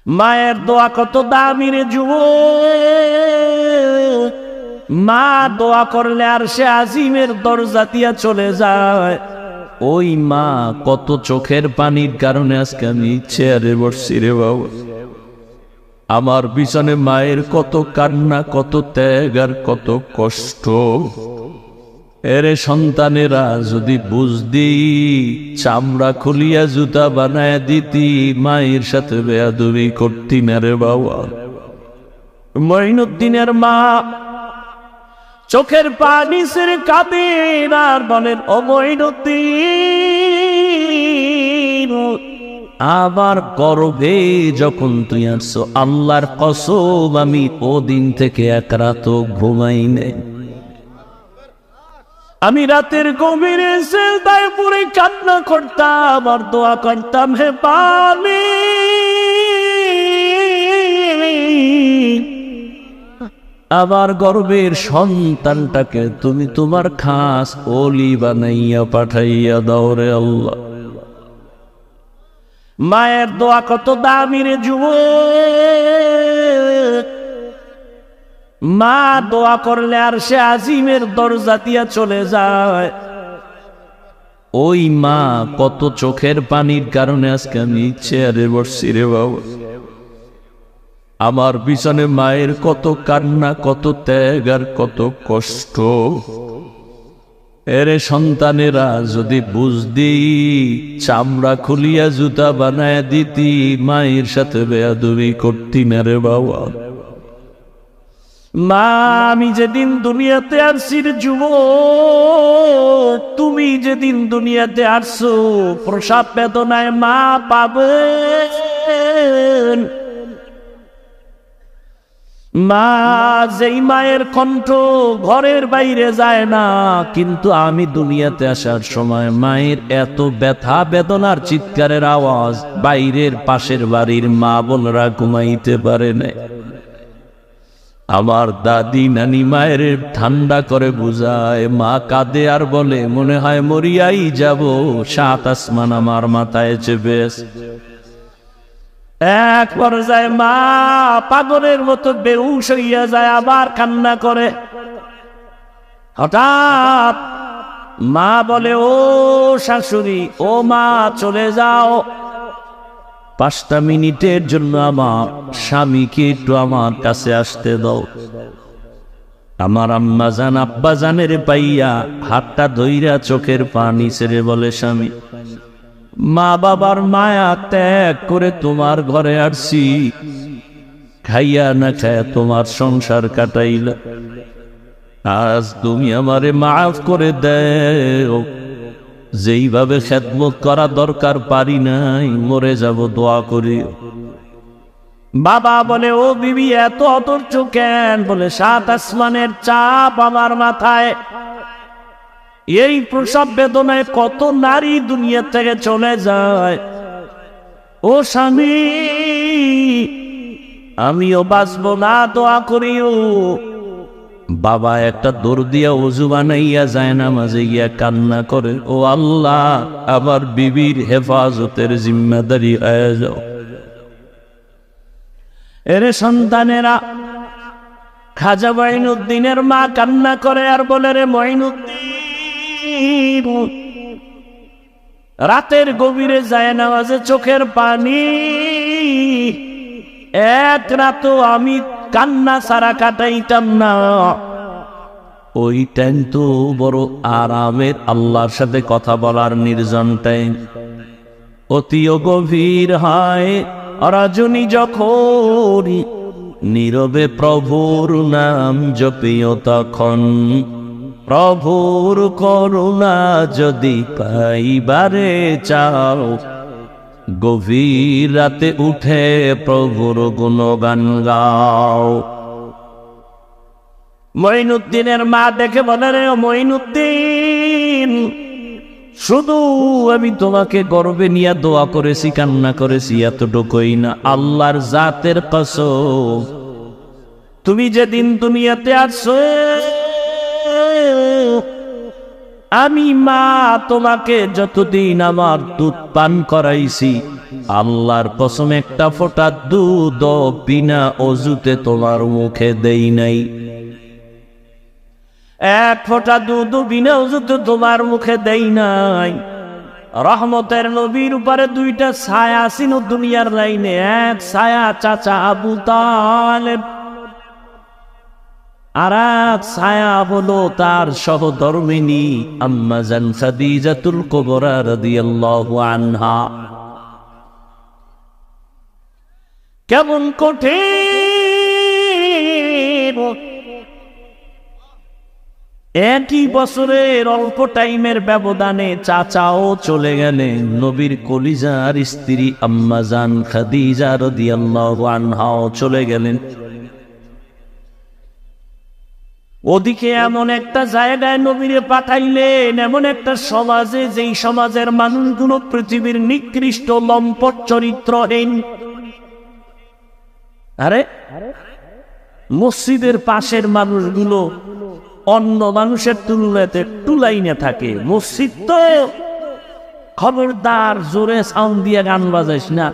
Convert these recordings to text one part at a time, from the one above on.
মায়ের দোয়া কত দামি রে যুবক। মা দোয়া করলে আর সে আজিমের দরজা দিয়া চলে যায়। ওই মা কত চোখের পানির কারণে আজকে আমি চেয়ারে বসছি রে বাবা। আমার পিছনে মায়ের কত কান্না, কত ত্যাগ আর কত কষ্ট। এরে সন্তানেরা যদি বুঝদি, চামড়া খুলিয়া জুতা বানায় দিতি, মায়ের সাথে বেয়াদবি করতি না রে বাবা। মঈনুদ্দিনের মা চোখের পানি ছেড়ে কাঁদেন আর বলেন, ও মঈনুদ্দিন, আমার গর্ভে যখন তুই আসছো, আল্লাহর কসম আমি ওদিন থেকে এক রাত ঘুমাই নাই। আমি রাতের গভীরে সিজদায় পড়ে কান্না করতাম আর দোয়া করতাম, হে পানি, আমার গর্ভের সন্তানটাকে তুমি তোমার খাস ওলি বানাইয়া পাঠাইয়া দাও রে আল্লাহ। মায়ের দোয়া কত দামি রে যুবক। মা দোয়া করলে আর সে আজিমের দরজা দিয়া চলে যায়। ওই মা কত চোখের পানির কারণে আজকে আমি চেয়ারে বসছি রে বাবা। আমার পিছনে মায়ের কত কান্না, কত ত্যাগ আর কত কষ্ট। এরে সন্তানেরা যদি বুঝদি, চামড়া খুলিয়া জুতা বানায় দিতি, মায়ের সাথে বেয়াদবি করতি না রে বাবা। মা আমি যেদিন দুনিয়াতে আসছি রে যুবক, তুমি যেদিন দুনিয়াতে আসছো, প্রসব বেদনায় মা পাবেন। মা যেই মায়ের কণ্ঠ ঘরের বাইরে যায় না, কিন্তু আমি দুনিয়াতে আসার সময় মায়ের এত ব্যথা বেদনার চিৎকারের আওয়াজ বাইরের পাশের বাড়ির মা বোনরা ঘুমাইতে পারে না। আমার দাদি নানি মায়ের ঠান্ডা করে বুঝায়, মা কাঁদে আর বলে, মনে হয় মরিয়াই যাব, সাত আসমান আমার মাথায় চেপে। এক পর্যায়ে মা পাগলের মতো বেহুশ হইয়া যায়, আবার কান্না করে। হঠাৎ মা বলে, ও শাশুড়ি, ও মা চলে যাও, 5টা মিনিটের জন্য আমার স্বামীকে একটু আমার কাছে আসতে দাও। আমার আম্মা জান আব্বা জানের পাইয়া হাতটা ধইরা চোখের পানি ছেড়ে বলে, স্বামী, মা বাবার মায়া ত্যাগ করে তোমার ঘরে আসছি, খাইয়া না খায়া তোমার সংসার কাটাইলা, আজ তুমি আমারে মাফ করে দেও। যেইভাবে খেদমত করা দরকার পারি নাই, মরে যাব, দোয়া করি। বাবা বলে, ও বিবি এত অধৈর্য কেন? বলে, 7 আসমানের চাপ আমার মাথায়। এই প্রসব বেদনায় কত নারী দুনিয়া থেকে চলে যায়। ও স্বামী, আমিও বাঁচবো না, দোয়া করিও। বাবা একটা দৌড় দিয়া ওযু বানাইয়া যায় না, মাঝে গিয়া কান্না করে, ও আল্লাহ, আমার বিবির হেফাজতের জিম্মাদারি হয়ে যাও। এরে সন্তানেরা, খাজা মঈনুদ্দিনের মা কান্না করে আর বলে, রে মঈনুদ্দিন, রাতের গভীরে যায় নামাজে চোখের পানি, এক রাত আমি কান্না সারা কাটাইতাম না। ওই টাইম তো বড় আরামের, আল্লাহর সাথে কথা বলার নির্জন টাইম। অতিও গভীর হয় রজনী যখন, নীরবে প্রভুর নাম জপিও তখন। প্রভুর করুণা যদি পাইবারে চাও, গভীর রাতে উঠে প্রভুর গুণগান গাও। মঈনুদ্দিনের মা দেখে বলে, রে মঈনুদ্দিন, শুধু আমি তোমাকে গর্বে নিয়ে দোয়া করেছি, কান্না করেছি, এতটুকুই না, আল্লাহর জাতের কসম, তুমি যেদিন দুনিয়াতে আসছো, আমি মা তোমাকে যতদিন আমার দুধ পান করাইছি, আল্লাহর কসম একটা ফোঁটা দুধ বিনা অজুতে তোমার মুখে দেই নাই। এক ফোঁটা দুধ বিনা অজুতে তোমার মুখে দেই নাই। রহমতের নবীর উপরে দুইটা ছায়া ছিল দুনিয়ার লাইনে। এক ছায়া চাচা আবু তালেব, আর এক ছায়া হলো তার সহধর্মিনী আম্মা জান খাদিজাতুল কুবরা রাদিয়াল্লাহু আনহা। কেমন কঠিন! একই বছরের অল্প টাইমের ব্যবধানে চাচাও চলে গেলেন। নবীর কলিজার স্ত্রী আম্মা জান খাদিজা রাদিয়াল্লাহু আনহাও চলে গেলেন। ওদিকে এমন একটা জায়গায় নবীরে পাঠাইলেন, এমন একটা সমাজে, যেই সমাজের মানুষগুলো পৃথিবীর নিকৃষ্ট লম্পট চরিত্রহীন। আরে মসজিদের পাশের মানুষগুলো অন্য মানুষের তুলনাতে একটু লাইনে থাকে। মসজিদ তো খবরদার জোরে সাউন্ড দিয়ে গান বাজাইস না,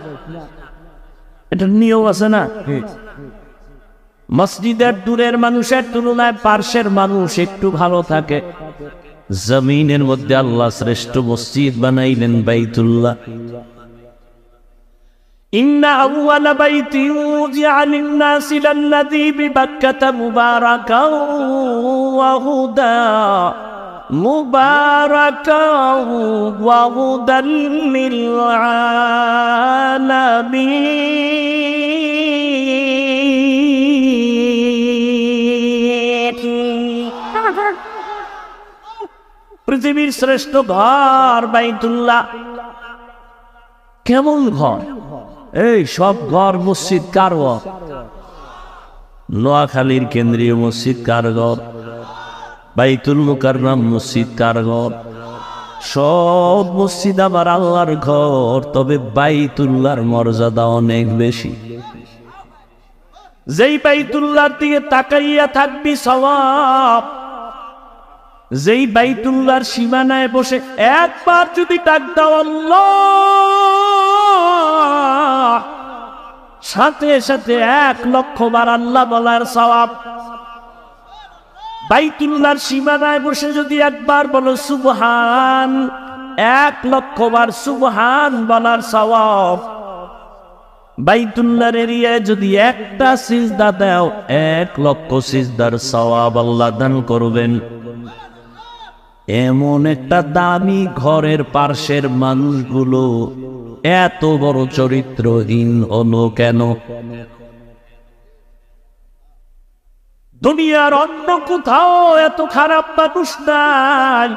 এটা নিয়ম আছে না। মসজিদের দূরের মানুষের তুলনায় পার্শ্বের মানুষ একটু ভালো থাকে। জমিনের মধ্যে আল্লাহ শ্রেষ্ঠ মসজিদ বানাইলেন বাইতুল্লাহ। ইন্না আউওয়ালা বাইতিন উযিআ লিন-নাসি লাল্লাযী বিবাক্কাতা মুবারাকাও ওয়া হুদা মুবারাকাও ওয়া হুদাল লিল আলামিন। পৃথিবীর শ্রেষ্ঠ ঘর বাইতুল্লাহ। কেমন ঘর! এই সব ঘর মসজিদ কার ঘর? নোয়াখালীর কেন্দ্রীয় মসজিদ কার ঘর? বাইতুল মুকাররম মসজিদ কার ঘর? সব মসজিদ আবার আল্লাহর ঘর, তবে বাইতুল্লাহর মর্যাদা অনেক বেশি। যেই বাইতুল্লাহর দিকে তাকাইয়া থাকবি সওয়াব। যেই বাইতুল্লাহর সীমানায় বসে একবার যদি ডাক দাও আল্লাহ, সাথে সাথে 1,00,000 বার আল্লাহ বলার সওয়াব। বাইতুল্লাহর সীমানায় বসে যদি একবার বলো সুবহান, 1,00,000 বার সুবহান বলার সওয়াব। বাইতুল্লাহর এরিয়ায় যদি একটা সিজদা দাও, 1,00,000 সিজদার সওয়াব আল্লাহ দান করবেন। এমন একটা দামি ঘরের পার্শ্বের মানুষগুলো এত বড় চরিত্রহীন হলো কেন? দুনিয়ার অন্য কোথাও এত খারাপ মানুষ নাই।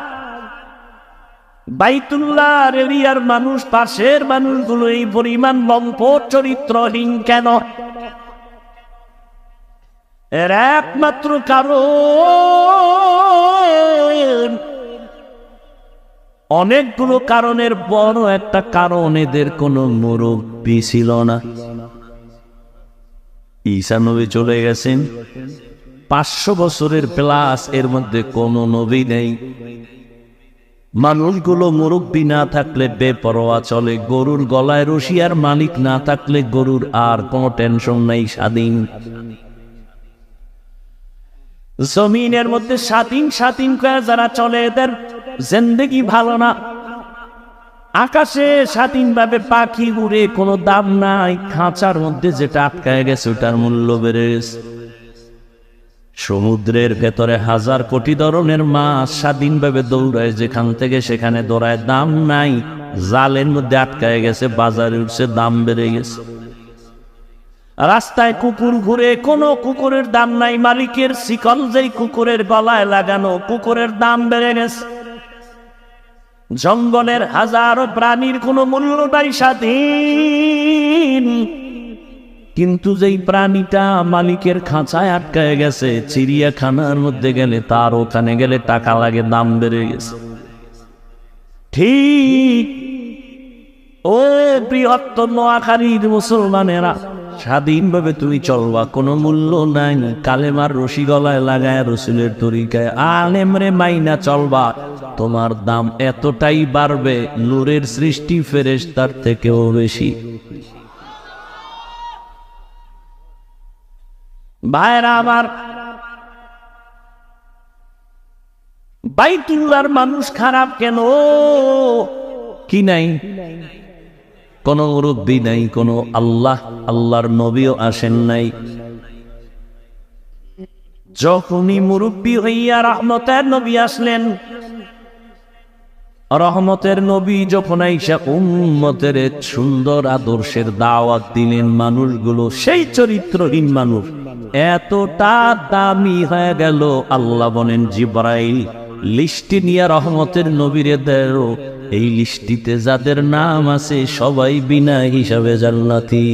বাইতুল্লাহর এরিয়ার মানুষ, পাশের মানুষগুলো এই পরিমাণ লম্পট চরিত্রহীন কেন? এর একমাত্র কারণ, অনেকগুলো কারণের বড় একটা কারণ, এদের কোনো মুরব্বী ছিল না। ঈসা নবী চলে গেছেন, 500 বছরের প্লাস, এর মধ্যে কোনো নবী নেই। মানুষগুলো মুরব্বী না থাকলে বেপরোয়া চলে। গরুর গলায় রশি আর মালিক না থাকলে গরুর আর কোনো টেনশন নাই, স্বাধীন। জমিনের মধ্যে স্বাধীন স্বাধীন করে যারা চলে, এদের জিন্দেগি ভালো না। আকাশে স্বাধীনভাবে পাখি উড়ে, কোনো দাম নাই। খাঁচার মধ্যে যেটা আটকায় গেছে ওটার মূল্য বেড়ে গেছে। সমুদ্রের ভেতরে 1000 কোটি ধরনের মাছ স্বাধীনভাবে দৌড়ায়, যেখান থেকে সেখানে দৌড়ায়, দাম নাই। জালের মধ্যে আটকায় গেছে, বাজারে উঠছে, দাম বেড়ে গেছে। রাস্তায় কুকুর ঘুরে, কোনো কুকুরের দাম নাই। মালিকের শিকল যেই কুকুরের গলায় লাগানো, কুকুরের দাম বেড়ে গেছে। জঙ্গলের হাজারো প্রাণীর কোনো মূল্য নাই, স্বাধীন। কিন্তু যেই প্রাণীটা মালিকের খাঁচায় আটকায় গেছে, চিড়িয়াখানার মধ্যে গেলে, তার ওখানে গেলে টাকা লাগে, দাম বেড়ে গেছে। ঠিক ও বৃহত্তর নোয়াখালীর মুসলমানেরা, স্বাধীনভাবে তুমি চলবা, কোনো মূল্য নাই। কালেমার রশি গলায় লাগায় রসুলের তরিকায় আলেমরে মাইনা চলবা, তোমার দাম এতটাই বাড়বে, নূরের সৃষ্টি ফেরেশতার থেকেও বেশি। ভাইরা আমার, বাইতুল্লাহর মানুষ খারাপ কেন? কি নাই? কোন মুরব্বী নাই, কোন আল্লাহর নবীও আসেন নাই। যখনই মুরব্বী হইয়া রহমতের নবী আসলেন, রহমতের নবী যখন আইসা উম্মতের সুন্দর আদর্শের দাওয়াত দিলেন, মানুষগুলো সেই চরিত্রহীন মানুষ এতটা দামি হয়ে গেল, আল্লাহ বলেন জিবরাইল লিস্টি নিয়ে রহমতের নবীরে দেয়, এই লিস্টিতে যাদের নাম আছে সবাই বিনা হিসাবে জান্নাতি।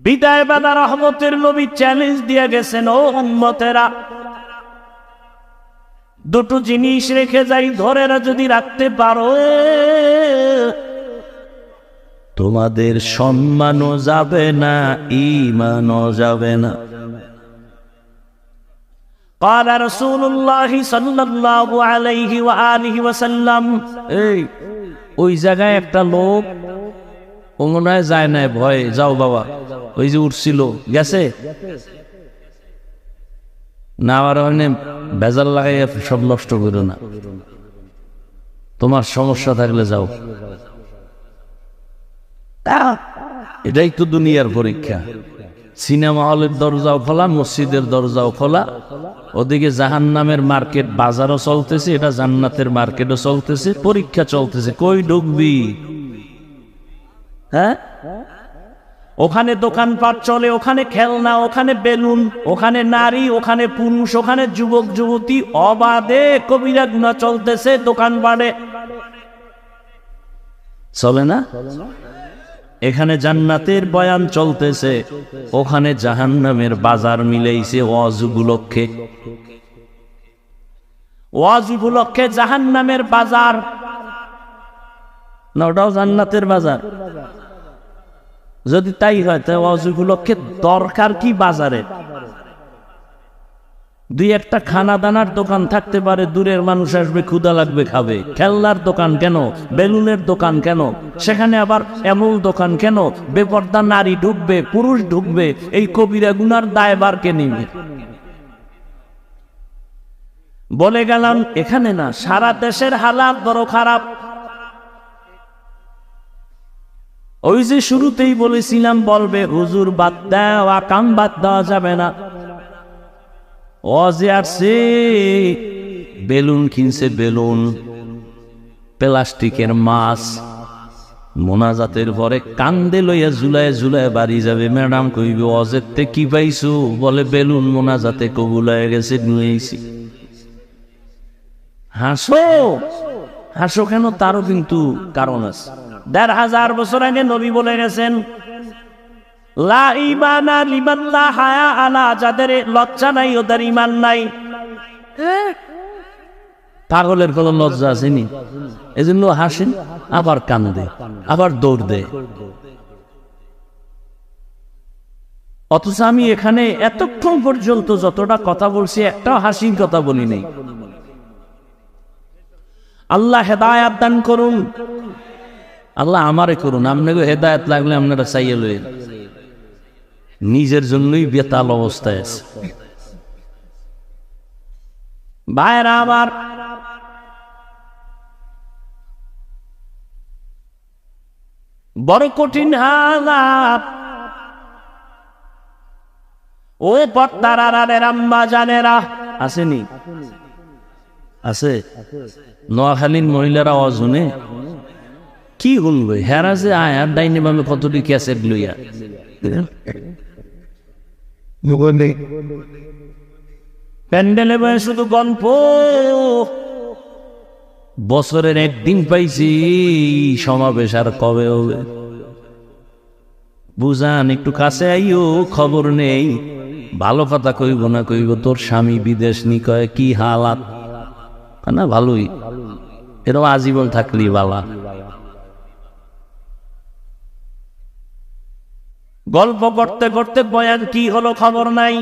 বিদায় বেলা রহমতের নবী চ্যালেঞ্জ দিয়ে গেছেন, ও উম্মতেরা, দুটো জিনিস রেখে যাই, ধরেরা যদি রাখতে পারো তোমাদের সম্মানও যাবে না, ঈমানও যাবে না। قال رسول الله صلى الله عليه وآله وسلم, এই ওই জায়গায় একটা লোক, ও মনে হয় যায় না, ভয়, যাও বাবা, ওই যে উঠছিল গেছে না, আর ভেজাল লাগাই সব নষ্ট করো না, তোমার সমস্যা থাকলে যাও। এটাই তো দুনিয়ার পরীক্ষা। সিনেমা হলের দরজাও খোলা, মসজিদের দরজাও খোলা, ওদিকে জাহান্নামের মার্কেট বাজারও চলতেছে, এটা জান্নাতের মার্কেটও চলতেছে, পরীক্ষা চলতেছে, কই ঢুকবি? হ্যাঁ, ওখানে দোকানপাট চলে, ওখানে খেলনা, ওখানে বেলুন, ওখানে নারী, ওখানে পুরুষ, ওখানে যুবক যুবতী, অবাধে কবিরা গুনাহ চলতেছে দোকানপাটে, চলে না? এখানে জান্নাতের বয়ান চলতেছে, ওখানে জাহান্নামের বাজার মিলাইছে ওয়াজ উপলক্ষে, ওয়াজ উপলক্ষে জাহান্নামের বাজার না, ওটাও জান্নাতের বাজার। যদি তাই হয় তাহলে ওয়াজ উপলক্ষে দরকার কি বাজারে? দুই একটা খানা দানার দোকান থাকতে পারে, দূরের মানুষ আসবে, ক্ষুধা লাগবে, খাবে। খেলনার দোকান কেন? বেলুনের দোকান কেন? সেখানে আবার এমন দোকান কেন? বেপর্দা নারী ঢুকবে, পুরুষ ঢুকবে, এই কবিরা গুনার দায়ভার কে নিবে? বলে গেলাম এখানে না, সারা দেশের হালাত বড় খারাপ। ওই যে শুরুতেই বলেছিলাম, বলবে হুজুর বাদ দেওয়া, কাম বাদ দেওয়া যাবে না। ওয়াজে আসছে, বেলুন কিনছে, বেলুন, প্লাস্টিকের মাছ, মোনাজাতের পরে কান্দে লইয়া ঝুলায় ঝুলায় বাড়ি যাবে। ম্যাডাম কইবে ওয়াজেতে কি পাইছো? বলে বেলুন মোনাজাতে কবুল হয়ে গেছে, নিয়েছি। হাসো, হাসো কেন? তারও কিন্তু কারণ আছে। ১৫০০ বছর আগে নবী বলে গেছেন, লা ঈমানা লিমান লা হায়া আলা, যাদের লজ্জা নাই ওদের ঈমান নাই। পাগলের কোনো লজ্জা আসেনি, এজন্য হাসেন, আবার কান্দে, আবার দৌড় দেয়। অথচ আমি এখানে এতক্ষণ পর্যন্ত যতটা কথা বলছি, একটাও হাসির কথা বলি নাই। আল্লাহ হেদায়াত দান করুন, আল্লাহ আমারে করুন। আপনাকে হেদায়াত লাগলে আপনারা চাইয়ে লইন, নিজের জন্যই বেতাল অবস্থায় আছে। ভাইরা আমার, বড় কঠিন হালাত। ও পর্দার আম্মা জানেরা, আসেনি? আছে। নোয়াখালীর মহিলারা অজনে কি শুনবে? হেরা যে আয়ার ডাইনে বামে কতটি ক্যাসেট লইয়া, প্যান্ডেলে বয়ে শুধু গল্প। বছরের একদিন পাইছি সমাবেশ, আর কবে হবে? বুঝান, একটু কাছে আইও, খবর নেই। ভালো কথা কইব না কইব তোর স্বামী বিদেশ নি, কয় কি হালাত না? ভালোই, এরকম আজীবন থাকলি বালা। গল্প করতে করতে বয়ান কি হলো খবর নাই।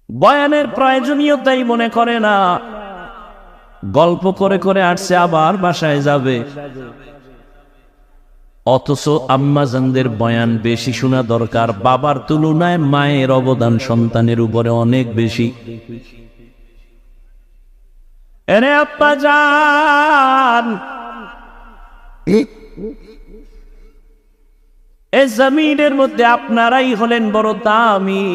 বয়ানের প্রয়োজনীয়তাই মনে করে না, গল্প করে করে আসছে, আবার বাসায় যাবে। অথচ আম্মাজানদের বয়ান বেশি শোনা দরকার। বাবার তুলনায় মায়ের অবদান সন্তানের উপরে অনেক বেশি। এরে আব্বাজান, এই জমিনের মধ্যে আপনারাই হলেন বড় দামি।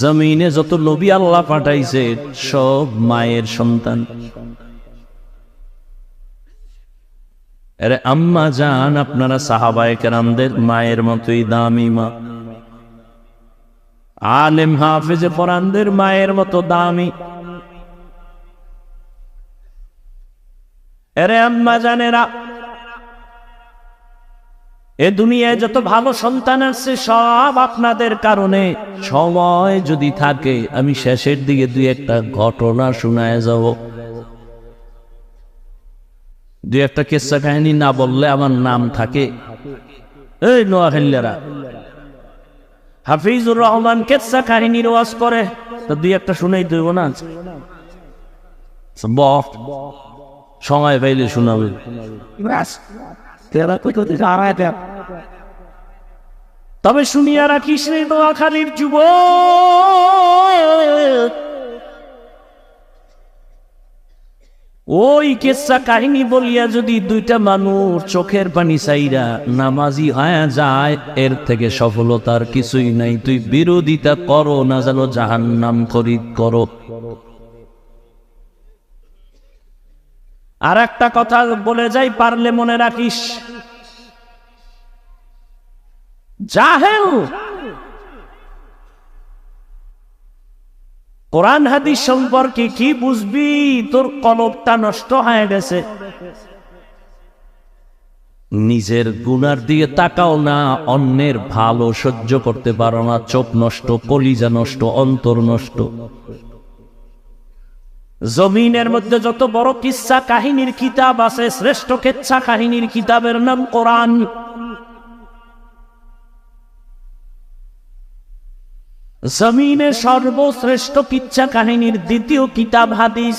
জমিনে যত নবী আল্লাহ পাঠাইছে সব মায়ের সন্তান। আরে আম্মা জান, আপনারা সাহাবায়ে কেরামদের মায়ের মতোই দামি মা। আলেম হাফেজে কোরআনদের মায়ের মতো দামি। আরে আম্মা জানেরা, এ দুনিয়ায় যত ভালো সন্তান আছে সব আপনাদের কারণে। সময় যদি থাকে আমি শেষের দিকে দুই একটা ঘটনা শোনায় যাব। দুই একটা কিস্সা কাহিনী না বললে আমার নাম থাকে। এই নোয়াখালীরা হাফিজুর রহমান কিস্সা কাহিনীর ওয়াজ করে, তো দুই একটা শুনেই দেব না। সময় পাইলে শোনাবে। তবে শুনিয়া রাখিস রে নোয়াখালীর যুবক, ওই কিস্সা কাহিনী বলিয়া যদি দুইটা মানুষ চোখের পানি চাইরা নামাজি হয়ে যায়, এর থেকে সফলতার কিছুই নাই। তুই বিরোধিতা করো না জানো জাহান্নাম খরিদ করো। আর একটা কথা বলে যাই, পারলে মনে রাখিস, জাহেল কোরআন হাদিস সম্পর্কে কি বুঝবি? তোর কলবটা নষ্ট হয়ে গেছে। নিজের গুনার দিকে তাকাও না, অন্যের ভালো সহ্য করতে পারো না। চোখ নষ্ট, কলিজা নষ্ট, অন্তর নষ্ট। জমিনের মধ্যে যত বড় কিস্সা কাহিনীর কিতাব আছে, শ্রেষ্ঠ কিস্সা কাহিনীর কিতাবের নাম কোরআন। জমিনের সর্বশ্রেষ্ঠ কিচ্ছা কাহিনীর দ্বিতীয় কিতাব হাদিস।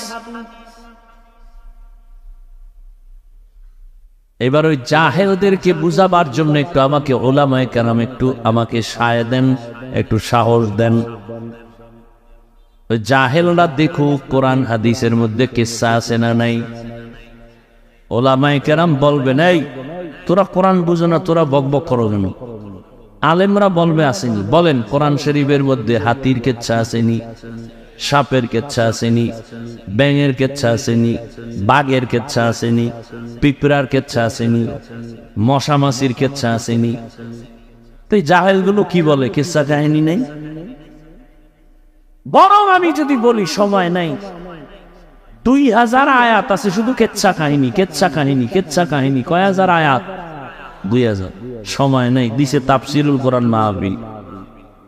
এবার ওই জাহেলদেরকে বুঝাবার জন্য একটু আমাকে ওলামায়ে কেরাম একটু আমাকে সায় দেন, একটু সাহস দেন। ওই জাহেলরা দেখুক কোরআন হাদিসের মধ্যে কিচ্ছা আছে না নাই। ওলামায়ে কেরাম বলবেন, এই তোরা কোরআন বুঝো না, তোরা বকবক করো কেন? আলেমরা বলবে আসেনি। বলেন কোরআন শরীফের মধ্যে হাতির কেচ্ছা আসেনি, সাপের কেচ্ছা আসেনি, ব্যাঙের কেচ্ছা আসেনি, বাঘের কেচ্ছা আসেনি, পিঁপড়ার কেচ্ছা আসেনি, মশা মাছির কেচ্ছা আসেনি। তো এই জাহেলগুলো কি বলে কিচ্ছা কাহিনী নেই? বরং আমি যদি বলি সময় নাই, 2000 আয়াত আছে শুধু কেচ্ছা কাহিনী, কেচ্ছা কাহিনী, কেচ্ছা কাহিনী। কয় হাজার আয়াত? 2000। সময় নাই, দিছে তাফসিরুল কোরআন মাহফিল,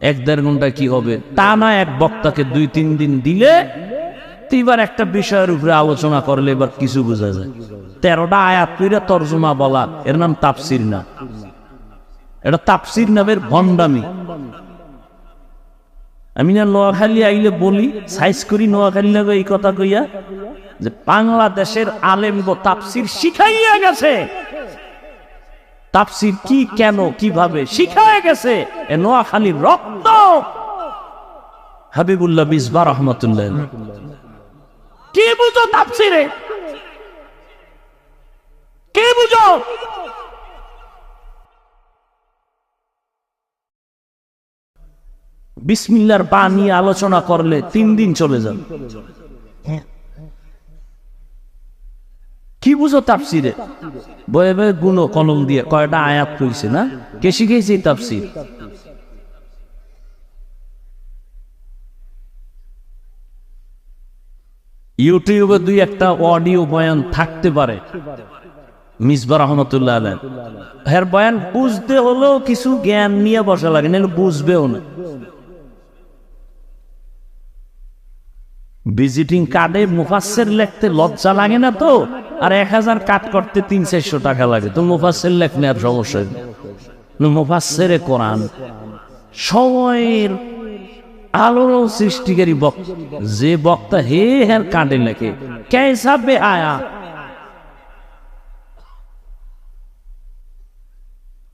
1-1.5 ঘন্টা কি হবে? তা না, এক বক্তাকে 2-3 দিন দিলে এবার একটা বিষয়ের উপরে আলোচনা করলে এবার কিছু বোঝা যায়। 13টা আয়াত কইরা তরজমা বলা, এর নাম তাফসির না। এটা তাফসির নামের ভণ্ডামি। আমি না নোয়াখালী আইলে বলি, সাইজ করি নোয়াখালী লাগে এই কথা কইয়া যে বাংলাদেশের আলেম গো তাফসির শিখাইয়া গেছে। তাফসির কি, কেন, কিভাবে শিখায় গেছে এ নোয়াখালীর রক্ত। হাবিবুল্লাহ মিসবাহ রাহমাতুল্লাহ, কি বুঝো তাফসিরে? কি বুঝো? বিসমিল্লাহর বা নিয়ে আলোচনা করলে 3 দিন চলে যাবে। কি বুঝো তাফসিরে? বয়ে বয়ে গুনো কলম দিয়ে কয়টা আয়াত কইছে না, কে শিখেছে তাফসির? ইউটিউবে 2-1টা অডিও বয়ান থাকতে পারে মিসবাহ রাহমাতুল্লাহ আলাইহি, এর বয়ান বুঝতে হলেও কিছু জ্ঞান নিয়ে বসা লাগে, নাহলে বুঝবেও না। ভিজিটিং কার্ডে মুফাসসির লিখতে লজ্জা লাগে না তো? আর 1000 কাট করতে 300-400 টাকা লাগে, তো মুফাসসির লেখনে আর সমস্যা নেই। মুফাসসিরে কোরআন সময়ের আলোর সৃষ্টিকারী বক্তা, যে বক্তা হে হের কাঁডে লেখে কেসা বে আয়া,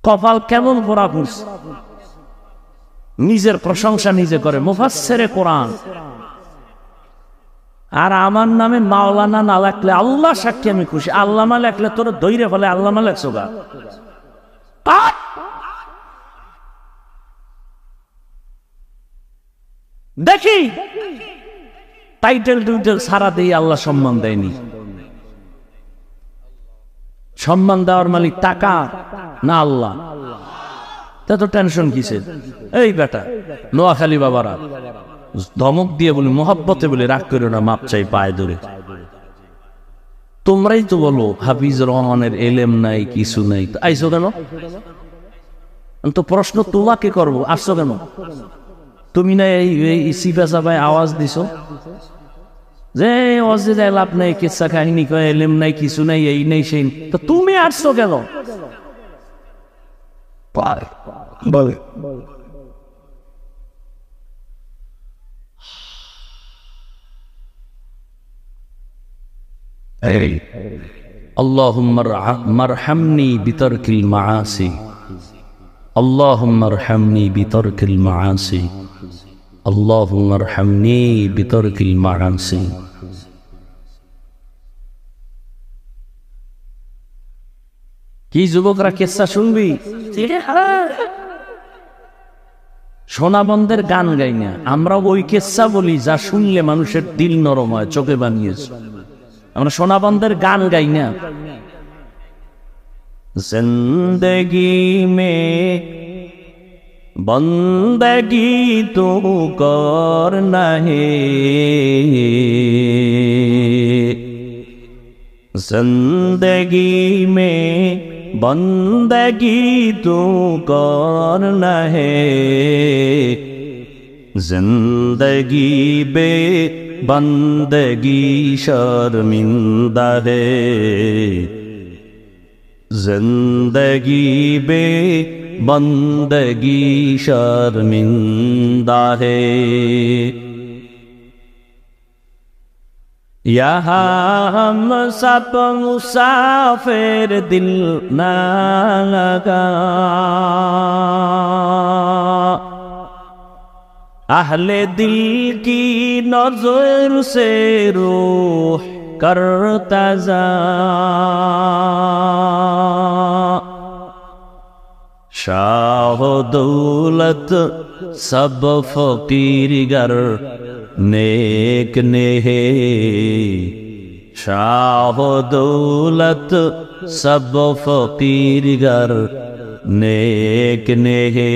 কপাল কেমন পড়া পড়ছে, নিজের প্রশংসা নিজে করে মুফাসসিরে কোরআন। আর আমার নামে মাওলানা না লেখলে আল্লাহ সাক্ষী আমি খুশি, আল্লামা লেখলে তোর দৈরে ফেলে আল্লামা লেখছো গা। দেখি টাইটেল টুইটেল সারা দিয়ে আল্লাহ সম্মান দেয়নি। সম্মান দেওয়ার মালিক টাকা না আল্লাহ? তা তো টেনশন কিসের? এই বেটা নোয়াখালী বাবারা ধমক দিয়ে বলি, মোহাব্বতে বলে রাগ করো না, মাপ চাই পায়ে ধরে। তোমরাই তো বলো হাফিজ রহমানের এলেম নাই, কিছু নাই, তো আইসো কেন? তো প্রশ্ন তোমাকে করবো, আসছো কেন? তুমি না এই সিপা চাপায় আওয়াজ দিছো যে অজে লাভ নাই, কেসা কাহিনী কয়, এলেম নাই, কিছু নাই, এই নেই সেই, তো তুমি আসছো কেন? বলে আল্লাহুম্মা মারহামনি বিতারকিল মাআসি, আল্লাহুম্মা আরহামনি বিতারকিল মাআসি, আল্লাহুম্মা আরহামনি বিতারকিল মাআসি। কি যুবকরা কেসা শুনবি? সোনাবন্ধের গান গাই না আমরা, ওই কেসা বলি যা শুনলে মানুষের দিল নরম হয়, চোখে বানিয়েছে। আমরা সোনাবন্ধের গান গাই না। জিন্দগি মে বন্দগি তো করনা হে, জিন্দগি মে বন্দগি তো করনা হে, জিন্দগি বে বন্দগি শर्मिंदा है, जिंदगी बे बंदगी शर्मिंदा है। यहाँ हम सब मुसाफिर दिल ना लगा, अहले दिल की नजर से रूह करता जा, शाह दौलत सब फकीर गर नेक ने है, शाह दौलत सब फकीर गर नेक ने है,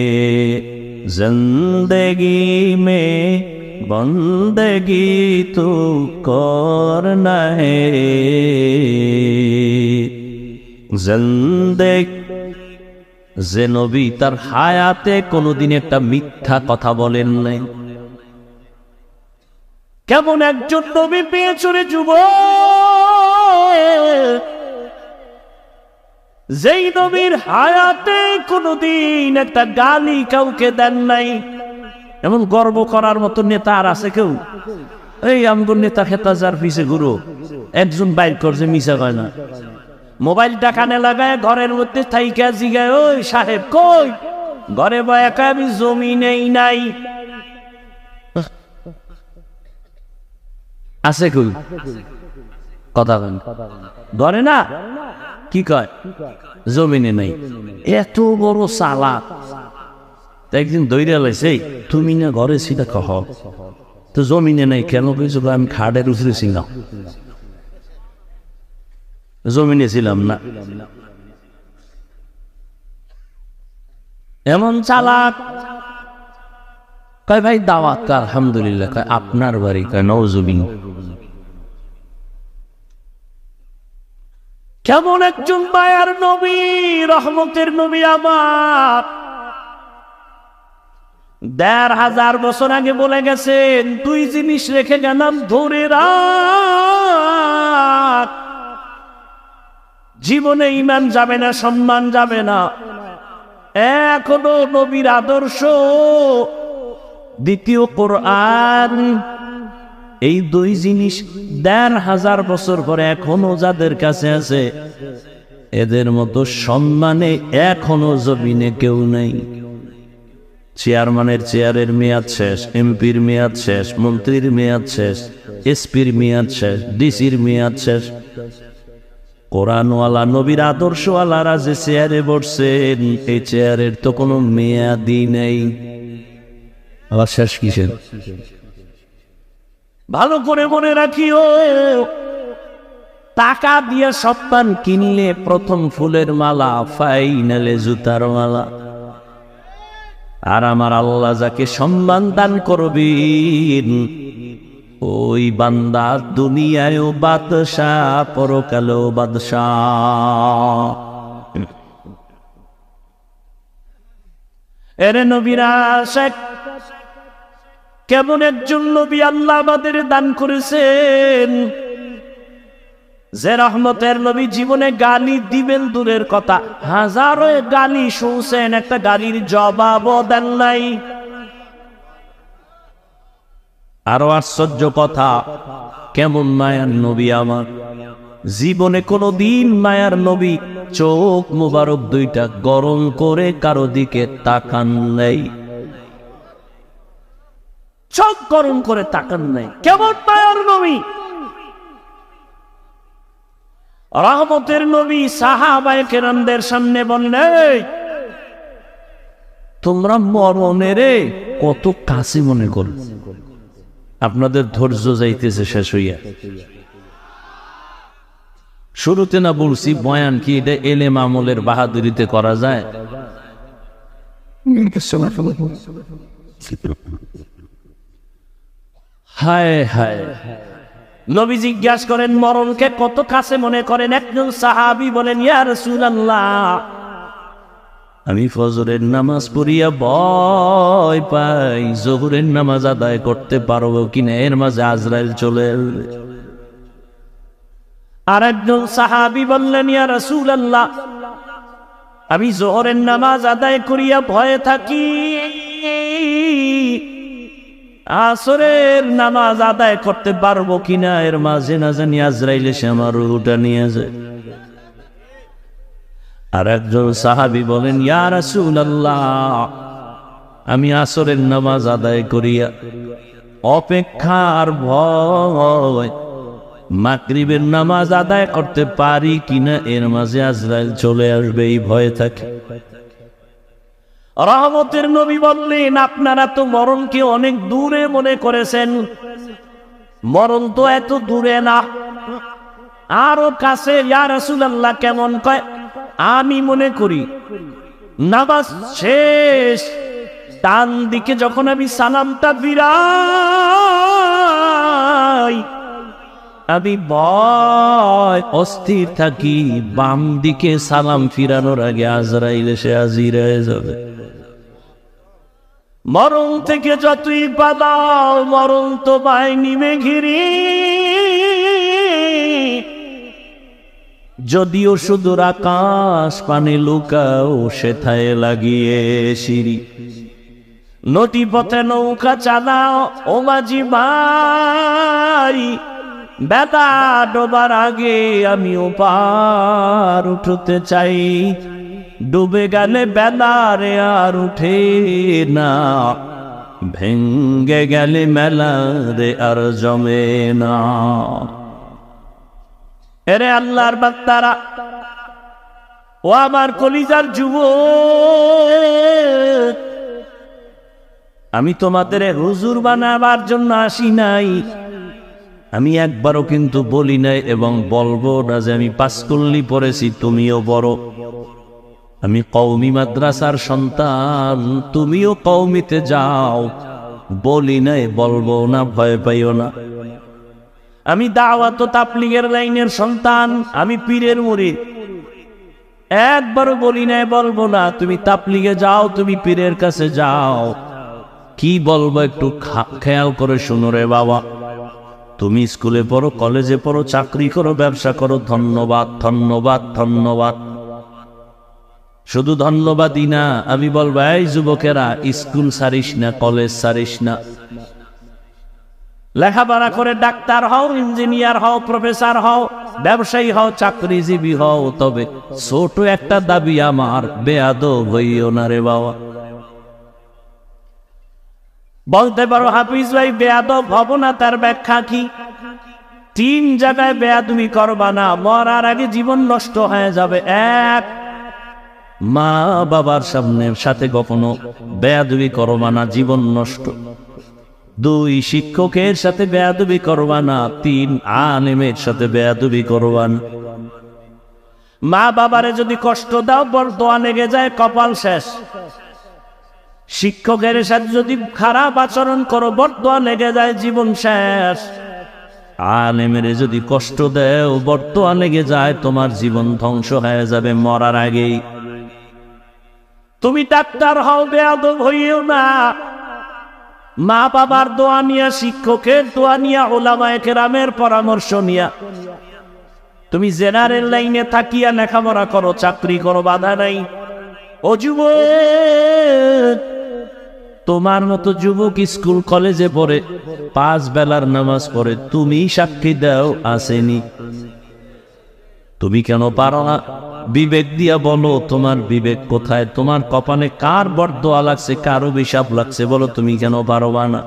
जिंदगी में बंदगी तो करना है, जिंदगी। যে নবী তার হায়াতে কোনদিন একটা মিথ্যা কথা বলেন নাই, কেমন একজন নবী পেয়েছো রে যুবক, যেই নবীর হায়াতে কোনদিন একটা গালি কাউকে দেন নাই। এমন গর্ব করার মতো নেতা আর আছে কেউ? এই আমগো নেতা খেতা যার পিছে ঘুরো, একজন বাইর করছে, মিশা কয় না। মোবাইলটা কানে লাগায় ঘরের মধ্যে থাইকা জিগায়, ওই সাহেব কই? ঘরে বা একা, আমি জমিনেই নাই। আছে কই? কথা কন ধরে না, কি কয়? জমিনে নাই। এত বড় চালাক, একদিন দৈরা লাইছে, তুমি না ঘরে ছিল, কহ তো জমিনে নাই কেন? কইছো আমি খাটের উপরে ছিলাম, জমিনে ছিলাম না। এমন চালাক। কয় ভাই দাওয়াত, আলহামদুলিল্লাহ। কয় আপনার বাড়ি? কয় নওজুবিন। কেমন একজন মায়ার নবী, রহমতের নবী আমার, ১৫০০ বছর আগে বলে গেছেন, দুই জিনিস রেখে গেলাম ধরে রাখ, জীবনে ঈমান যাবে না, সম্মান যাবে না। এখনো নবীর আদর্শ, দ্বিতীয় কোরআন। এই দুই জিনিস ১৫০০ বছর পরে এখনো যাদের কাছে আছে, এদের মতো সম্মানে এখনো জমিনে কেউ নেই। চেয়ারম্যানের চেয়ারের মেয়াদ শেষ, এমপির মেয়াদ শেষ, মন্ত্রীর মেয়াদ শেষ, এসপির মেয়াদ শেষ, ডিসির মেয়াদ শেষ। কোরআনওয়ালা নবীর আদর্শওয়ালারা যে চেয়ারে বসছেন, এই চেয়ারের তো কোনো মেয়াদই নেই। আবার শেষ কিসের? ভালো করে মনে রাখিও, টাকা দিয়ে সন্তান কিনলে প্রথম ফুলের মালা, ফাইনালে জুতার মালা। আর আমার আল্লাহ যাকে সম্মান দান করবেন, ওই বান্দা দুনিয়ায়ও বাদশাহ, পরকালেও বাদশাহ। এরে নবীরা শেখ, কেমন একজন নবী আল্লাহ আমাদের দান করেছেন, যে রহমতের নবী জীবনে গালি দিবেন দূরের কথা, হাজারো গালি শুনছেন, একটা গালির জবাবও দেন নাই। আরো আশ্চর্য কথা, কেমন মায়ার নবী আমার, জীবনে কোনদিন মায়ার নবী চোখ মুবারক দুইটা গরম করে কারো দিকে তাকান নাই, চোখ গরম করে তাকান নাই। কেমন মায়ার নবী, রহমতের নবী সাহাবায়ে কেরামদের সামনে বললেন, তোমরা মরণের কত কাছে মনে করো, আপনাদের ধৈর্য যাইতেছে শেষ হইয়া। শুরুতে না বলছি বয়ান কি এটা এলেম আমলের বাহাদুরিতে করা যায়? হায় হায়। নবী জিজ্ঞাসা করেন, মরণকে কত কাছে মনে করেন? একজন সাহাবী বলেন, ইয়া রাসূলুল্লাহ, আমি ফজরের নামাজ পড়িয়া ভয় পাই, জোহরের নামাজ আদায় করতে পারবো কিনা, এর মাঝে আজরাইল চলে আসবে। আর একজন সাহাবী বললেন, ইয়া রাসূলুল্লাহ, আমি জোহরের নামাজ আদায় করিয়া ভয়ে থাকি, আসরের নামাজ আদায় করতে পারবো কিনা, এর মাঝে না জানি আজরাইল এসে আমার রূহটা নিয়ে যায়। আর একজন সাহাবী বলেন, ইয়া রাসূলুল্লাহ, আমি আসরের নামাজ আদায় করিয়া অপেক্ষার ভয় মাগরিবের নামাজ আদায় করতে পারি কিনা, এর মাঝে আজরাইল চলে আসবে, এই ভয়ে থাকে। রহমতের নবী বললেন, আপনারা তো মরণকে অনেক দূরে মনে করেছেন, মরণ তো এত দূরে না, আরো কাছে। ইয়া রাসূলুল্লাহ, কেমন? কয়, আমি মনে করি নামাজ শেষ, ডান দিকে যখন আমি সালামটা ফিরাই, আমি ভয় অস্থির থাকি, বাম দিকে সালাম ফিরানোর আগে আজরাইল এসে হাজির হয়ে যাবে। মরণ থেকে যতই পালাও, মরণ তো বাহিনী মেঘিরি, যদিও সুদূর আকাশ পানে লুকাও, সেথায় লাগিয়ে সিঁড়ি, নদী পথে নৌকা চালাও ও মাঝি ভাই, বেদা ডোবার আগে আমি ওপার উঠতে চাই, ডুবে গেলে বেলারে আর উঠে না, ভেঙ্গে গেলে মেলারে আর জমে না। এরে আল্লাহর বান্দারা, ও আমার কলিজার যুবক, আমি তোমাদের হুজুর বানাবার জন্য আসি নাই, আমি একবারও কিন্তু বলি নাই এবং বলবো না যে আমি পাঁচকল্লি পড়েছি তুমিও বড়, আমি কওমি মাদ্রাসার সন্তান, তুমিও কওমিতে যাও, বলি নাই, বলবো না, ভয় পাইও না। আমি দাওয়াত ও তাবলীগের লাইনের সন্তান, আমি পীরের মুরিদ, একবারও বলি নাই, বলবো না তুমি তাবলীগে যাও, তুমি পীরের কাছে যাও, কি বলবো একটু খেয়াল করে শুনো রে বাবা। তুমি স্কুলে পড়ো, কলেজে পড়ো, চাকরি করো, ব্যবসা করো, ধন্যবাদ ধন্যবাদ ধন্যবাদ। শুধু ধন্যবাদই না, আমি বলবো এই যুবকেরা, স্কুল ছাড়িস না, কলেজ ছাড়িস না, লেখাপড়া করে ডাক্তার হও, ইঞ্জিনিয়ার হও, প্রফেসর হও, ব্যবসায়ী হও, চাকরিজীবী হও। তবে ছোট একটা দাবি আমার, বেয়াদব হইও না রে বাবা। বলতে পারো হাফিজ ভাই বেয়াদব হব না, তার ব্যাখ্যা কি? 3 জায়গায় বেয়াদবি করবা না, মরার আগে জীবন নষ্ট হয়ে যাবে। 1, মা বাবার সাথে কখনো বেয়াদবি করবা না, জীবন নষ্ট। 2, শিক্ষকের সাথে বেয়াদবি করবা না। 3, আলেমের সাথে বেয়াদবি করবা না। মা বাবারে যদি কষ্ট দাও, বরদোয়া লেগে যায়, কপাল শেষ। শিক্ষকের সাথে যদি খারাপ আচরণ করো, বরদোয়া লেগে যায়, জীবন শেষ। আলেমের যদি কষ্ট দেও, বরদোয়া লেগে যায়, তোমার জীবন ধ্বংস হয়ে যাবে মরার আগেই। তুমি ডাক্তার হও, বেয়াদব হইও না। মা বাবার দোয়া নিয়া, শিক্ষকের দোয়া নিয়া, উলামায়ে কেরামের পরামর্শ নিয়া তুমি জেনারেল লাইনে থাকিয়া লেখাপড়া করো, চাকরি করো, বাধা নাই। ও যুবক, তোমার মতো যুবক স্কুল কলেজে পড়ে, 5 বেলার নামাজ পড়ে, তুমি সাক্ষী দাও আসেনি। তুমি কেন পারো না? বিবেক দিয়া বলো, তোমার বিবেক কোথায়? তোমার কপালে কার বরদোয়া লাগছে, কার অভিশাপ লাগছে, বলো, তুমি কেন পারবা না?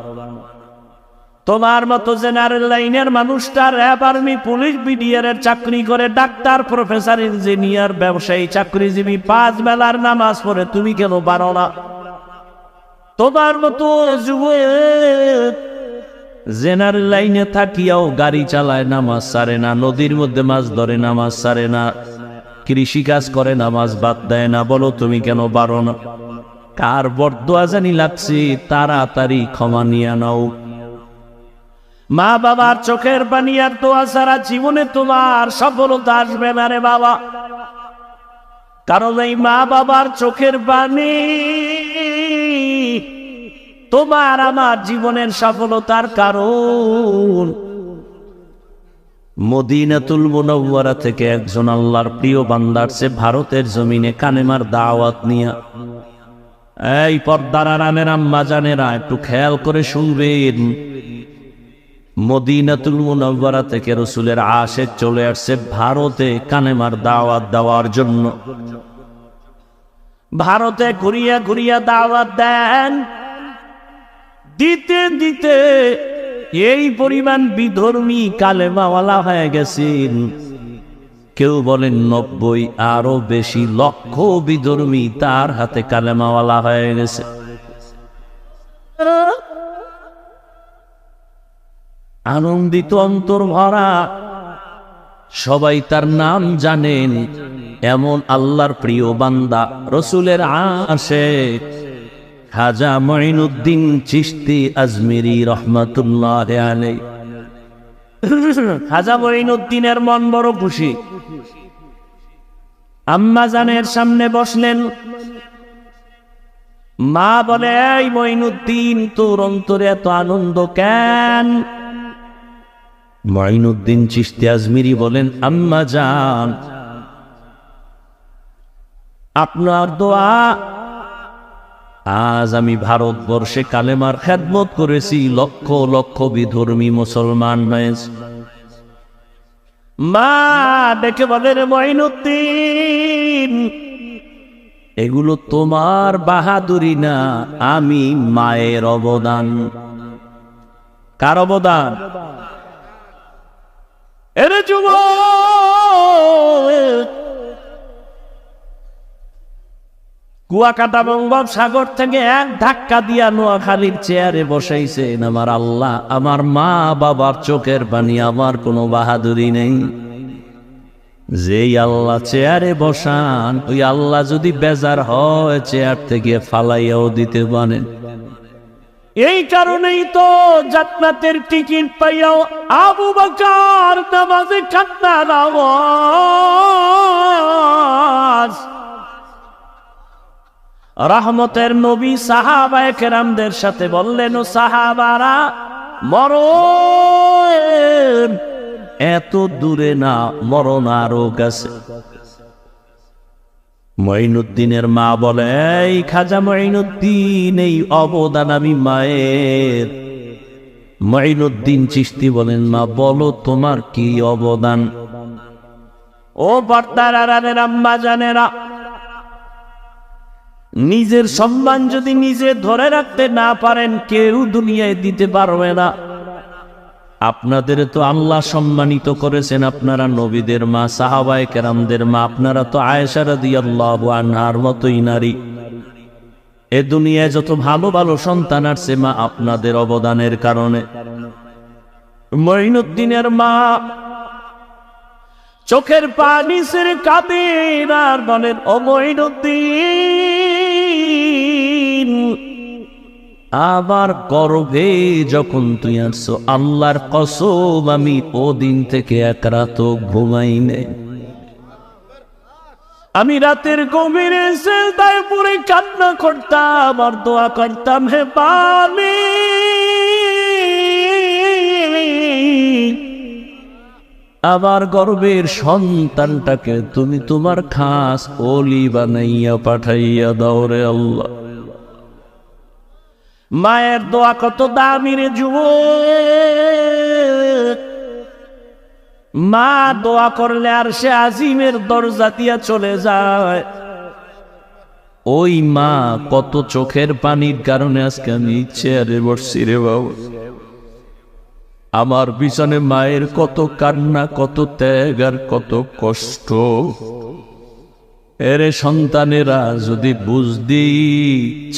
তোমার মতো জেনারেল লাইনের মানুষটা র্যাব, আর্মি, পুলিশ, বিডিআর এর চাকরি করে, ডাক্তার, প্রফেসর, ইঞ্জিনিয়ার, ব্যবসায়ী, চাকরিজীবী, 5 বেলার নামাজ পড়ে, তুমি কেন পারো না? তোমার মতো যুবক জেনারেল লাইনে থাকিয়াও গাড়ি চালায়, নামাজ ছাড়ে না, নদীর মধ্যে মাছ ধরে, নামাজ ছাড়ে না, কৃষি কাজ করে, নামাজ বাদ দেয় না, বলো, তুমি কেন পারো না? কার বরদোয়া জানি লাগছে, তাড়াতাড়ি ক্ষমা নিয়ে নাও। মা বাবার চোখের পানি আর দোয়া ছাড়া জীবনে তোমার সফলতা আসবে না রে বাবা। কারণ এই মা বাবার চোখের পানি তোমার আমার জীবনের সফলতার কারণ। মদিনাতুল মুনাওয়ারা থেকে একজন আল্লাহর প্রিয় বান্দার সে ভারতের জমিনে কালেমার দাওয়াত নিয়া, এই পর্দার আড়ালের আম্মা জানেরা একটু খেয়াল করে শুনবেন, মদিনাতুল মুনাওয়ারা থেকে রাসূলের আশিক চলে আসছে ভারতে কালেমার দাওয়াত দেওয়ার জন্য। ভারতে ঘুরিয়া ঘুরিয়া দাওয়াত দেন, দিতে দিতে এই পরিমাণ বিধর্মী কালেমাওয়ালা হয়ে গেছেন। কেউ বলেন 90, আরো বেশি লক্ষ বিধর্মী তার হাতে কালেমাওয়ালা হয়ে গেছে। আনন্দিত অন্তর ভরা, সবাই তার নাম জানেন, এমন আল্লাহর প্রিয় বান্দা, রাসূলের আশিক খাজা মঈনুদ্দিন চিশতি আজমিরি রহমাতুল্লাহ আলাইহি। খাজা মঈনুদ্দিনের মন বড় খুশি। আম্মা জানের সামনে বসলেন। মা বলে, এই মঈনুদ্দিন, তোর অন্তরে এত আনন্দ কেন? মঈনুদ্দিন চিশতি আজমিরি বলেন, আম্মা জান, আপনার দোয়া, আজ আমি ভারতবর্ষে কালেমার খেদমত করেছি, লক্ষ লক্ষ বিধর্মী মুসলমান হয়েছে। মা দেখে বলেন, মঈনুদ্দিন, এগুলো তোমার বাহাদুরি না, আমি মায়ের অবদান। কার অবদান? এরে যুবক, কুয়াকাটা বঙ্গোপসাগর থেকে এক ধাক্কা দিয়া নোয়াখালীর চেয়ারে বসাইছেন আমার আল্লাহ। আমার মা বাবার চোখের পানি, আমার কোনো বাহাদুরি নেই। যেই আল্লাহ চেয়ারে বসান, ওই আল্লাহ যদি বেজার হয়, চেয়ার থেকে ফালাইয়াও দিতে পারেন। এই কারণেই তো জান্নাতের টিকিট পাইয়াও আবু বকর নামাজে কান্নার আওয়াজ, রহমতের নবী সাহাবায়ে কেরামদের সাথে বললেন, ও সাহাবারা, মরণ এত দূরে না, মরণ আরো কাছে। মঈনুদ্দিনের মা বলে, এই খাজা মঈনুদ্দিন, এই অবদান আমি মায়ের। মঈনুদ্দিন চিশতি বলেন, মা বলো তোমার কি অবদান? ও পর্দার আড়ালের আম্মা জানেরা, নিজের সম্মান যদি নিজে ধরে রাখতে না পারেন, কেউ দুনিয়ায় দিতে পারবে না। আপনাদের তো আল্লাহ সম্মানিত করেছেন, আপনারা নবীদের মা, সাহাবায়ে কেরামদের মা, আপনারা তো আয়েশা রাদিয়াল্লাহু আনহার মতোই নারী। এ দুনিয়ায় যত ভালো ভালো সন্তান আসছে, মা আপনাদের অবদানের কারণে। মঈনুদ্দিনের মা চোখের পানি ছেড়ে কাঁদেন আর বলেন, ও মঈনুদ্দিন, আবার গর্ভে যখন তুই আসছো, আল্লাহর কসম আমি ওদিন থেকে এক রাত ঘুমাই নাই। আমি রাতের গভীরে সিজদায় পড়ে কান্না করতাম আর দোয়া করতাম, হে পানি, আবার গর্ভের সন্তানটাকে তুমি তোমার খাস ওলি বানাইয়া পাঠাইয়া দাও রে আল্লাহ। মায়ের দোয়া কত দামি রে যুবক। মা দোয়া করলে আর সে আজিমের দরজা দিয়া চলে যায়। ওই মা কত চোখের পানির কারণে আজকে আমি চেয়ারে বসছি রে বাবা। আমার পিছনে মায়ের কত কান্না, কত ত্যাগ আর কত কষ্ট। এরে সন্তানেরা, যদি বুঝদি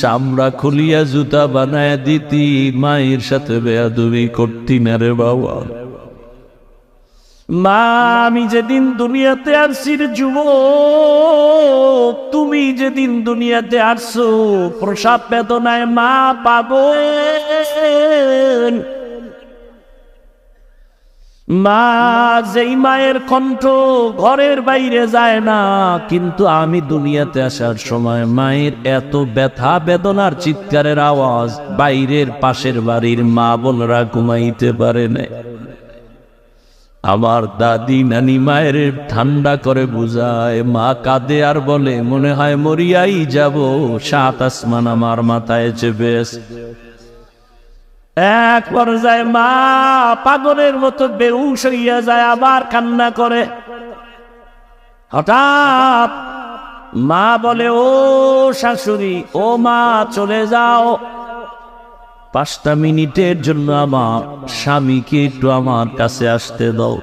চামড়া খুলিয়া জুতা বানায় দিতি, মায়ের সাথে বেয়াদবি করতি না রে বাবা। মা, আমি যেদিন দুনিয়াতে আসছি রে যুবক, তুমি যেদিন দুনিয়াতে আসছো, প্রসাব বেদনায় মা পাবেন। মা, যেই মায়ের কণ্ঠ ঘরের বাইরে যায় না, কিন্তু আমি দুনিয়াতে আসার সময় মায়ের এত ব্যথা বেদনার চিৎকারের আওয়াজ বাইরের পাশের বাড়ির মা বোনরা ঘুমাইতে পারে না। আমার দাদি নানি মায়ের ঠান্ডা করে বুঝায়, মা কাঁদে আর বলে, মনে হয় মরিয়াই যাব, সাত আসমান আমার মাথায় চেপে আছে। এক পর্যায়ে মা পাগলের মতো বেহুশ হইয়া যায়, আবার কান্না করে। হঠাৎ মা বলে, ও শাশুড়ি, ও মা, চলে যাও, 5টা মিনিটের জন্য আমার স্বামীকে একটু আমার কাছে আসতে দাও।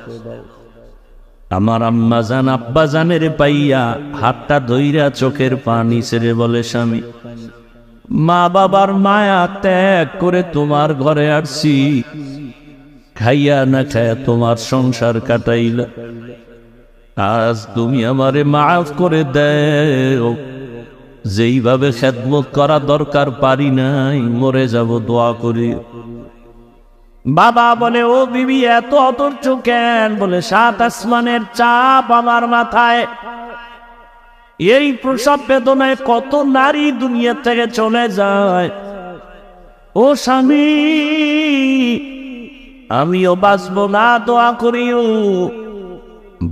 আমার আম্মা জান আব্বা জানের পাইয়া হাতটা ধইরা চোখের পানি ছেড়ে বলে, স্বামী, মা বাবার মায়া ত্যাগ করে তোমার ঘরে আসছি, খাইয়া না খাইয়া তোমার সংসার কাটাইলা, আজ তুমি আমারে মাফ করে দেও। যেইভাবে খেদমত করা দরকার পারি নাই, মরে যাব, দোয়া করি। বাবা বলে, ও বিবি, এত অধৈর্য কেন? বলে, 7 আসমানের চাপ আমার মাথায়। এই প্রসব বেদনায় কত নারী দুনিয়া থেকে চলে যায়। ও স্বামী, আমিও বাঁচবো না, দোয়া করিও।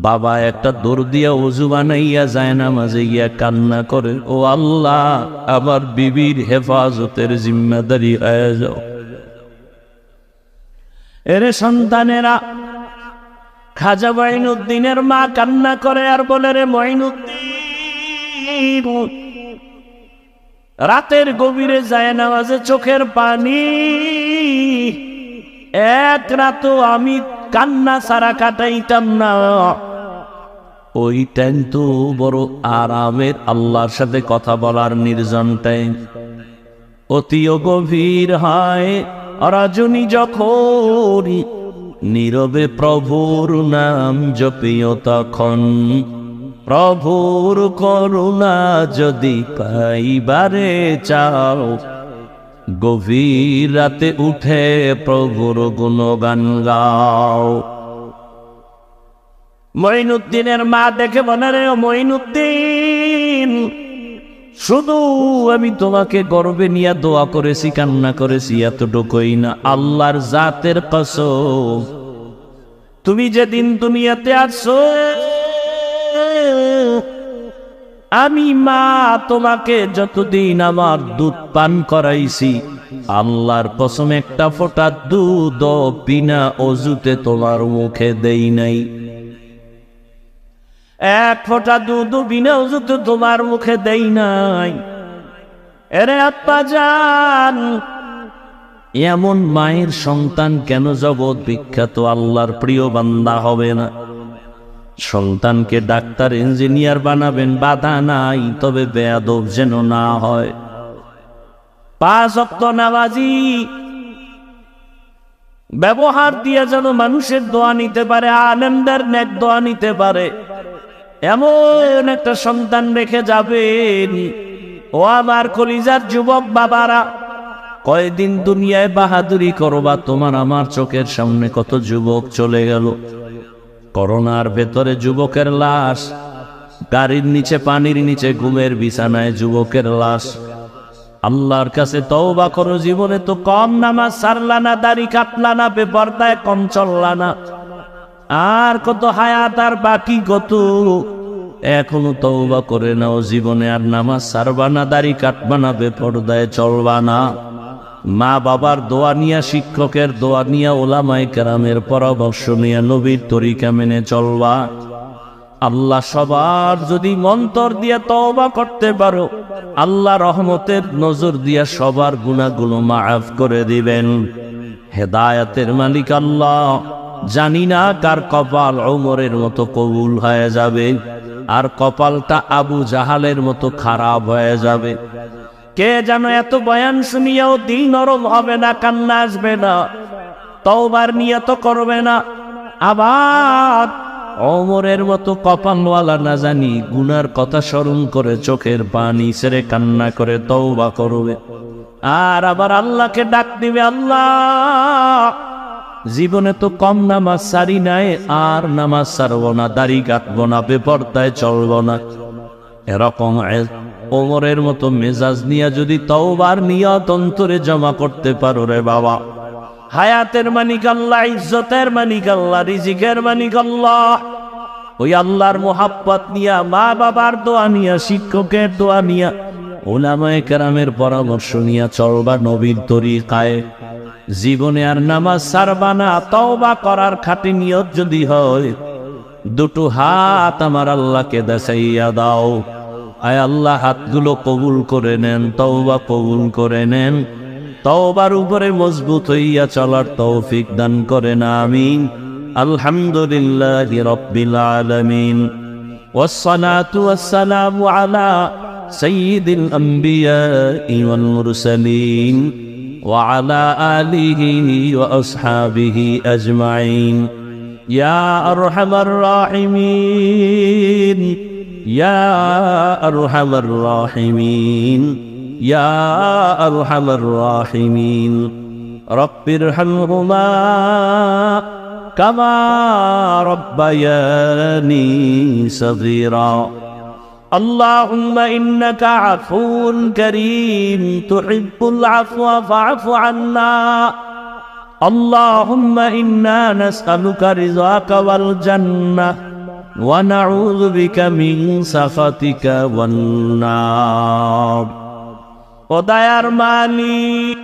বাবা একটা দৌড় দিয়া ওযু বানাইয়া যায় না, মাঝে গিয়া কান্না করে, ও আল্লাহ, আমার বিবির হেফাজতের জিম্মাদারি হয়ে যাও। এরে সন্তানেরা, খাজা মঈনুদ্দিনের মা কান্না করে আর বলে, রে মঈনুদ্দিন, রাতের গভীরে যায় নামাজে চোখের পানি, এক রাতও আমি কান্না ছাড়া কাটাইতাম না। ওই টাইম তো বড় আরামের, আল্লাহর সাথে কথা বলার নির্জন টাইম। অতিও গভীর হয় রজনী যখন, নীরবে প্রভুর নাম জপিও তখন। প্রভুর করুণা যদি পাইবারে চাও, গভীর রাতে উঠে প্রভুর গুণগান গাও। মঈনুদ্দিনের মা দেখে বলে, রে মঈনুদ্দিন, শুধু আমি তোমাকে গর্বে নিয়ে দোয়া করেছি, কান্না করেছি, এতটুকুই না। আল্লাহর জাতের কসম, তুমি যেদিন দুনিয়াতে আসছো আমি মা তোমাকে যতদিন আমার দুধ পান করাইছি, আল্লাহর কসম একটা ফোঁটা দুধ বিনা অজুতে তোমার মুখে দেই নাই। এক ফোঁটা দুধ বিনা অজুতে তোমার মুখে দেই নাই। এরে আব্বা জান, এমন মায়ের সন্তান কেন জগৎ বিখ্যাত আল্লাহর প্রিয় বান্দা হবে না? সন্তানকে ডাক্তার ইঞ্জিনিয়ার বানাবেন, বাধা নাই, তবে বেয়াদব যেন না হয়। 5 ওয়াক্ত নামাজি, ব্যবহার দিয়ে যেন মানুষের দোয়া নিতে পারে, আলেমদের নেক দোয়া নিতে পারে, এমন একটা সন্তান রেখে যাবেন। ও আমার কলিজার যুবক বাবারা, কয়দিন দুনিয়ায় বাহাদুরি করবা? তোমার আমার চোখের সামনে কত যুবক চলে গেল। করোনার ভেতরে যুবকের লাশ, গাড়ির নিচে, পানির নিচে, ঘুমের বিছানায় যুবকের লাশ। আল্লাহর কাছে তওবা করো। জীবনে তো কম নামাজ সারলা না, দাড়ি কাটলা না, বেপরদায় কম চললা না, আর কত হায়াত আর বাকি কত। এখনো তওবা করে নাও। জীবনে আর নামাজ সারবা না, দাড়ি কাটবা না, বেপরদায় চলবা না। মা বাবার দোয়া নিয়া, শিক্ষকের দোয়া নিয়া, ওলামায়ে কেরামের পরামর্শ নিয়া নবীর তরিকা মেনে চলবা। আল্লাহ সবার যদি মন্তর দিয়া তওবা করতে পারো, আল্লাহ রহমতের নজর দিয়া সবার গুনাহগুলো মাফ করে দিবেন। হেদায়েতের মালিক আল্লাহ। জানি না কার কপাল ওমরের মতো কবুল হয়ে যাবে, আর কপালটা আবু জাহালের মতো খারাপ হয়ে যাবে। কে যেন এত বয়ান শুনিয়াও দিল নরম হবে না, কান্না আসবে না, তওবার নিয়ত করবে না। আবার ওমরের মতো কপালওয়ালা না জানি গুনার কথা স্মরণ করে চোখের পানি ছেড়ে কান্না করে তওবা করবে। আর আবার আল্লাহকে ডাক দিবে, আল্লাহ জীবনে তো কম নামাজ সারি নাই, আর নামাজ সারবো না, দাড়ি কাটবো না, বেপরদায় চলবো না। এরকম ওমরের মতো মেজাজ নিয়ে যদি তওবার নিয়ত অন্তরে জমা করতে পারো রে বাবা, হায়াতের মালিক আল্লাহ, ইজ্জতের মালিক আল্লাহ, রিজিকের মালিক আল্লাহ, ওই আল্লাহর মোহাব্বত নিয়া, মা বাবার দোয়া নিয়া, শিক্ষকের দোয়া নিয়া, উলামায়ে কেরামের পরামর্শ নিয়া চলবা নবীর তরিকায়। জীবনে আর নামাজ ছাড়বা না। তওবা করার খাঁটি নিয়ত যদি হয়, দুটো হাত আমার আল্লাহকে দেখাইয়া দাও। আয় আল্লাহ, হাতগুলো কবুল করে নেন, তওবা কবুল করে নেন। তওবার উপরে মজবুত হইয়া চলার তৌফিক দান করেন, আমিন। আলহামদুলিল্লাহি রাব্বিল আলামিন, ওয়াসসালাতু ওয়াসসালামু আলা সাইয়্যিদিল আমবিয়াই ওয়াল মুরসালিন ওয়া আলা আলিহি ওয়া আসহাবিহি আজমাইন। ইয়া আরহামার রাহিমিন, ইয়া আরহামার রাহিমিন, ইয়া আরহামার রাহিমিন। রব্বিরহামহুমা কামা রব্বায়ানি সগীরা। আল্লাহুম্মা ইন্নাকা আফুউন কারীম তুহিব্বুল আফওয়া ফা'ফু আন্না। আল্লাহুম্মা ইন্না নাসআলুকা রিযাকা ওয়াল জান্নাহ ওয়া নাউযু বিকা মিন সাখাতিকা ওয়ান নার। ও দয়ার মালিক,